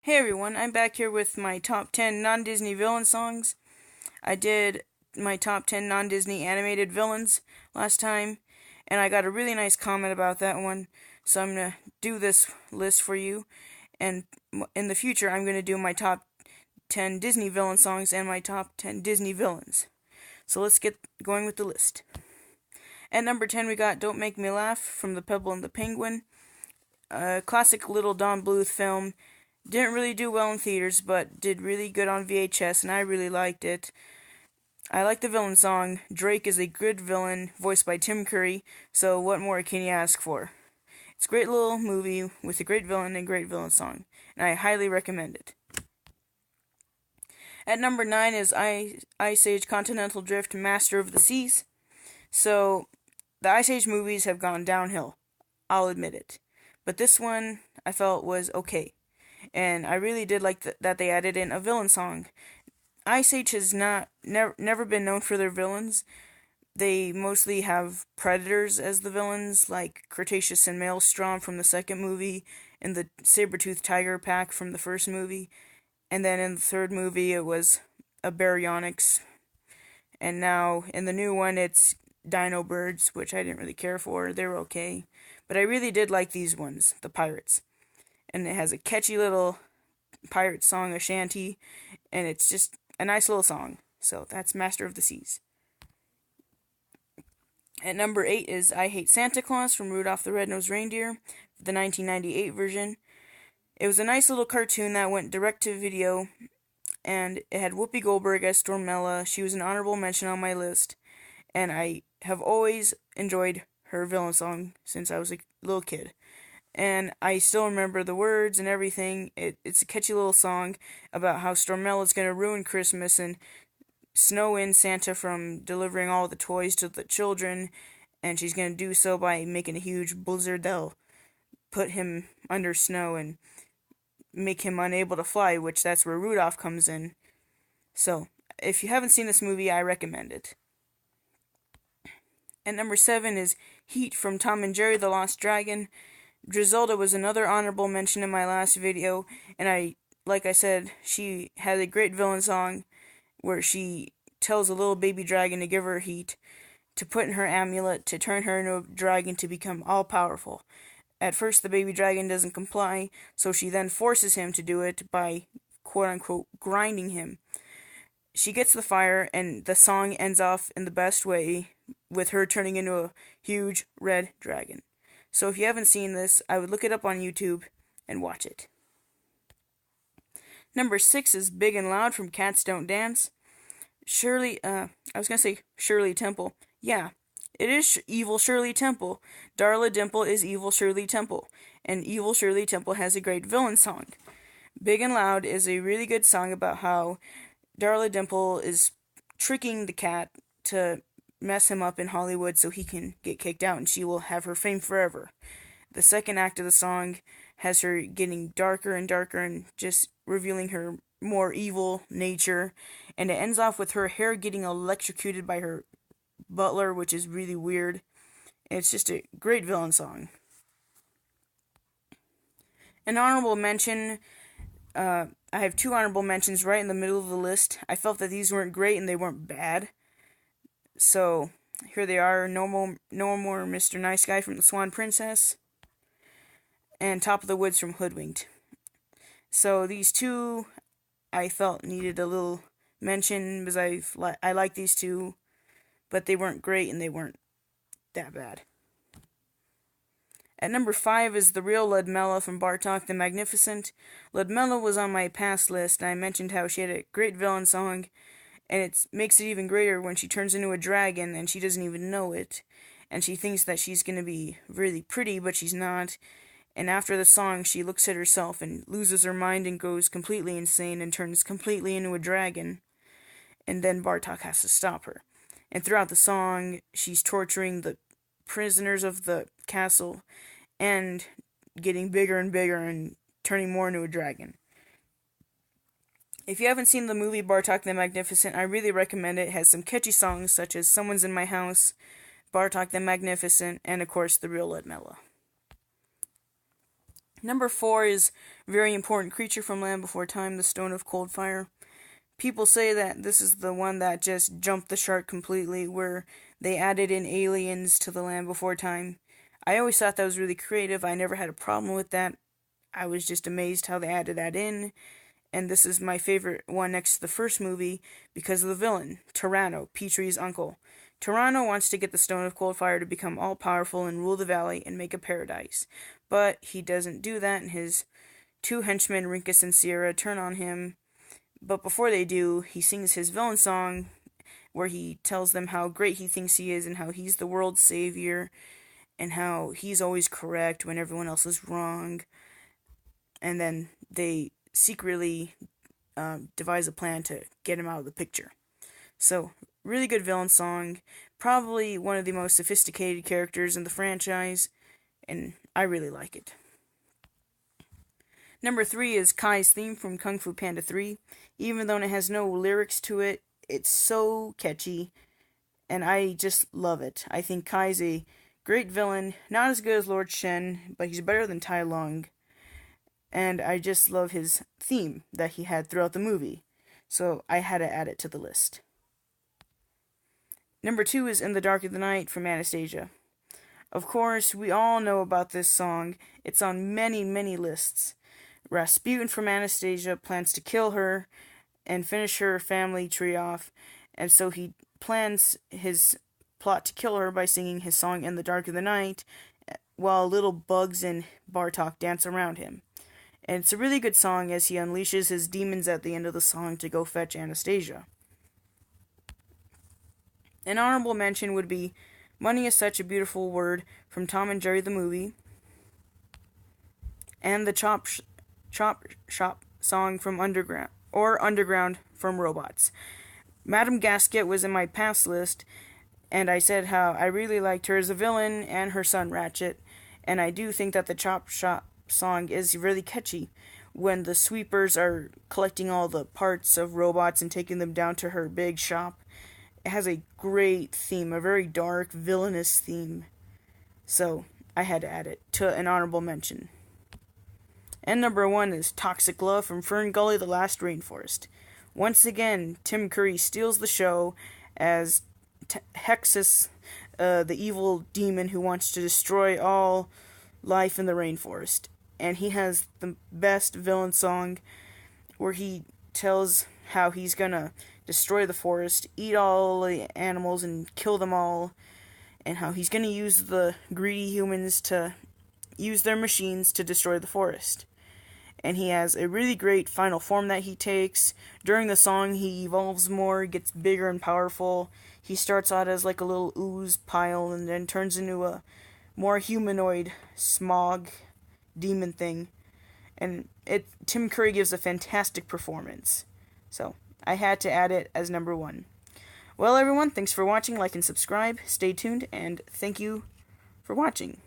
Hey everyone, I'm back here with my top 10 non Disney villain songs. I did my top 10 non Disney animated villains last time, and I got a really nice comment about that one, so I'm gonna do this list for you. And in the future, I'm gonna do my top 10 Disney villain songs and my top 10 Disney villains. So let's get going with the list. At number 10, we got Don't Make Me Laugh from The Pebble and the Penguin, a classic little Don Bluth film. Didn't really do well in theaters, but did really good on VHS, and I really liked it. I like the villain song. Drake is a good villain, voiced by Tim Curry, so what more can you ask for? It's a great little movie with a great villain and great villain song, and I highly recommend it. At number 9 is Ice Age Continental Drift Master of the Seas. So, the Ice Age movies have gone downhill. I'll admit it. But this one I felt was okay. And I really did like that they added in a villain song. Ice Age has never been known for their villains. They mostly have predators as the villains, like Cretaceous and Maelstrom from the second movie, and the saber-toothed tiger pack from the first movie. And then in the third movie, it was a Baryonyx. And now in the new one, it's Dino Birds, which I didn't really care for. They were okay. But I really did like these ones, the pirates. And it has a catchy little pirate song, a shanty, and it's just a nice little song. So that's Master of the Seas. At number 8 is I Hate Santa Claus from Rudolph the Red-Nosed Reindeer, the 1998 version. It was a nice little cartoon that went direct to video, and it had Whoopi Goldberg as Stormella. She was an honorable mention on my list, and I have always enjoyed her villain song since I was a little kid. And I still remember the words and everything. It's a catchy little song about how Stormella's going to ruin Christmas and snow in Santa from delivering all the toys to the children, and she's going to do so by making a huge blizzard that'll put him under snow and make him unable to fly, which that's where Rudolph comes in. So, if you haven't seen this movie, I recommend it. At number 7 is Heat from Tom and Jerry the Lost Dragon. Griselda was another honorable mention in my last video, and like I said, she had a great villain song where she tells a little baby dragon to give her heat, to put in her amulet, to turn her into a dragon to become all-powerful. At first, the baby dragon doesn't comply, so she then forces him to do it by, quote-unquote, grinding him. She gets the fire, and the song ends off in the best way, with her turning into a huge red dragon. So if you haven't seen this, I would look it up on YouTube and watch it. Number 6 is Big and Loud from Cats Don't Dance. Shirley Temple. Yeah, it is Evil Shirley Temple. Darla Dimple is Evil Shirley Temple, and Evil Shirley Temple has a great villain song. Big and Loud is a really good song about how Darla Dimple is tricking the cat to mess him up in Hollywood so he can get kicked out and she will have her fame forever. The second act of the song has her getting darker and darker and just revealing her more evil nature, and it ends off with her hair getting electrocuted by her butler, which is really weird. It's just a great villain song. An honorable mention, I have 2 honorable mentions right in the middle of the list. I felt that these weren't great and they weren't bad. So, here they are. No More Mr. Nice Guy from The Swan Princess, and Top of the Woods from Hoodwinked. So, these 2 I felt needed a little mention because I like these 2, but they weren't great and they weren't that bad. At number 5 is The Real Ludmilla from Bartok the Magnificent. Ludmilla was on my past list, and I mentioned how she had a great villain song, and it makes it even greater when she turns into a dragon and she doesn't even know it. And she thinks that she's going to be really pretty, but she's not. And after the song, she looks at herself and loses her mind and goes completely insane and turns completely into a dragon. And then Bartok has to stop her. And throughout the song, she's torturing the prisoners of the castle and getting bigger and bigger and turning more into a dragon. If you haven't seen the movie Bartok the Magnificent, I really recommend it. It has some catchy songs such as Someone's in My House, Bartok the Magnificent, and of course The Real Ludmilla. Number 4 is very important creature from Land Before Time, the Stone of Cold Fire. People say that this is the one that just jumped the shark completely, where they added in aliens to the Land Before Time. I always thought that was really creative. I never had a problem with that. I was just amazed how they added that in. And this is my favorite one next to the first movie because of the villain, Tyranno, Petrie's uncle. Tyranno wants to get the Stone of Cold Fire to become all powerful and rule the valley and make a paradise. But he doesn't do that, and his two henchmen, Rinkus and Sierra, turn on him. But before they do, he sings his villain song where he tells them how great he thinks he is and how he's the world's savior and how he's always correct when everyone else is wrong. And then they secretly devise a plan to get him out of the picture. So, really good villain song. Probably one of the most sophisticated characters in the franchise, and I really like it. Number 3 is Kai's theme from Kung Fu Panda 3. Even though it has no lyrics to it, it's so catchy, and I just love it. I think Kai's a great villain, not as good as Lord Shen, but he's better than Tai Lung. And I just love his theme that he had throughout the movie, so I had to add it to the list. Number 2 is In the Dark of the Night from Anastasia. Of course, we all know about this song. It's on many, many lists. Rasputin from Anastasia plans to kill her and finish her family tree off, and so he plans his plot to kill her by singing his song In the Dark of the Night while little bugs and Bartok dance around him. And it's a really good song as he unleashes his demons at the end of the song to go fetch Anastasia. An honorable mention would be Money is Such a Beautiful Word from Tom and Jerry the Movie, and the Chop Shop song from Underground from Robots. Madame Gasket was in my past list, and I said how I really liked her as a villain and her son Ratchet, and I do think that the Chop Shop song is really catchy when the sweepers are collecting all the parts of robots and taking them down to her big shop. It has a great theme, a very dark, villainous theme. So, I had to add it to an honorable mention. And number 1 is Toxic Love from Fern Gully, The Last Rainforest. Once again, Tim Curry steals the show as Hexus, the evil demon who wants to destroy all life in the rainforest. And he has the best villain song where he tells how he's gonna destroy the forest, eat all the animals, and kill them all, and how he's gonna use the greedy humans to use their machines to destroy the forest. And he has a really great final form that he takes. During the song, he evolves more, gets bigger and powerful. He starts out as like a little ooze pile and then turns into a more humanoid smog demon thing. And Tim Curry gives a fantastic performance. So, I had to add it as number 1. Well, everyone, thanks for watching. Like and subscribe. Stay tuned, and thank you for watching.